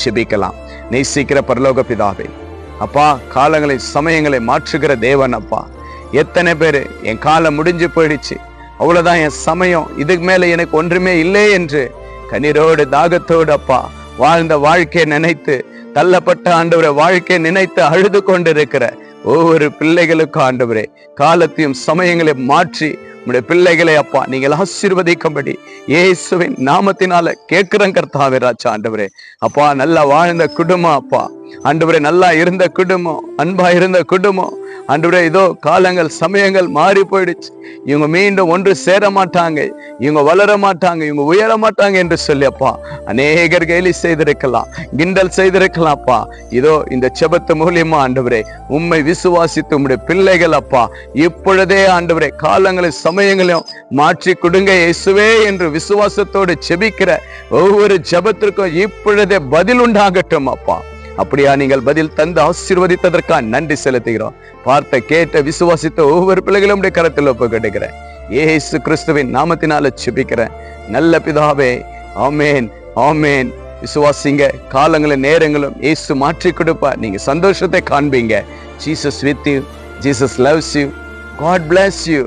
செபிக்கலாம். நேசிக்கிற பரலோக பிதாவே, அப்பா, காலங்களை சமயங்களை மாற்றுகிற தேவன் அப்பா, எத்தனை பேரு என் காலம் முடிஞ்சு போயிடுச்சு, அவ்வளவுதான் என் சமயம், இதுக்கு மேல எனக்கு ஒன்றுமே இல்லை என்று கண்ணீரோடு தாகத்தோடு அப்பா வாழ்ந்த வாழ்க்கையை நினைத்து, தள்ளப்பட்ட ஆண்டவரை வாழ்க்கையை நினைத்து அழுது கொண்டிருக்கிற ஒவ்வொரு பிள்ளைகளுக்கும் ஆண்டவரே, காலத்தையும் சமயங்களை மாற்றி உடைய பிள்ளைகளை அப்பா நீங்கள் ஆசீர்வதிக்கும்படி இயேசுவின் நாமத்தினால கேட்கிறேன் கர்த்தாவே. ராஜா ஆண்டவரே, அப்பா, நல்லா வாழ்ந்த குடும்பம் அப்பா ஆண்டவரே, நல்லா இருந்த குடும்பம், அன்பா இருந்த குடும்பம் ஆண்டவரே, இதோ காலங்கள் சமயங்கள் மாறி போயிடுச்சு, இவங்க மீண்டும் ஒன்று சேர மாட்டாங்க, இவங்க வளர மாட்டாங்க, இவங்க உயர மாட்டாங்க என்று சொல்லி அப்பா அநேகர் கேலி செய்திருக்கலாம், கிண்டல் செய்திருக்கலாம் அப்பா. இதோ இந்த செபத்து மூலியமா ஆண்டவரே உம்மை விசுவாசித்து உம்முடைய பிள்ளைகள் அப்பா இப்பொழுதே ஆண்டவரே காலங்களையும் சமயங்களையும் மாற்றி கொடுங்க இயேசுவே என்று விசுவாசத்தோடு செபிக்கிற ஒவ்வொரு ஜெபத்திற்கும் இப்பொழுதே பதில் உண்டாகட்டும் அப்பா. அப்படியா நீங்கள் பதில் தந்து ஆசீர்வதித்ததற்காக நன்றி செலுத்துகிறோம். பார்த்த கேட்ட விசுவாசித்த ஒவ்வொரு பிள்ளைகளும் கரத்தில் ஒப்பு கொடுக்கிறேன். இயேசு கிறிஸ்துவின் நாமத்தினால செபிக்கிறேன் நல்ல பிதாவே, ஆமேன், ஆமேன். விசுவாசிங்க, காலங்களும் நேரங்களும் இயேசு மாற்றி கொடுப்பா, நீங்க சந்தோஷத்தை காண்பீங்க. Jesus with you, Jesus loves you. God bless you.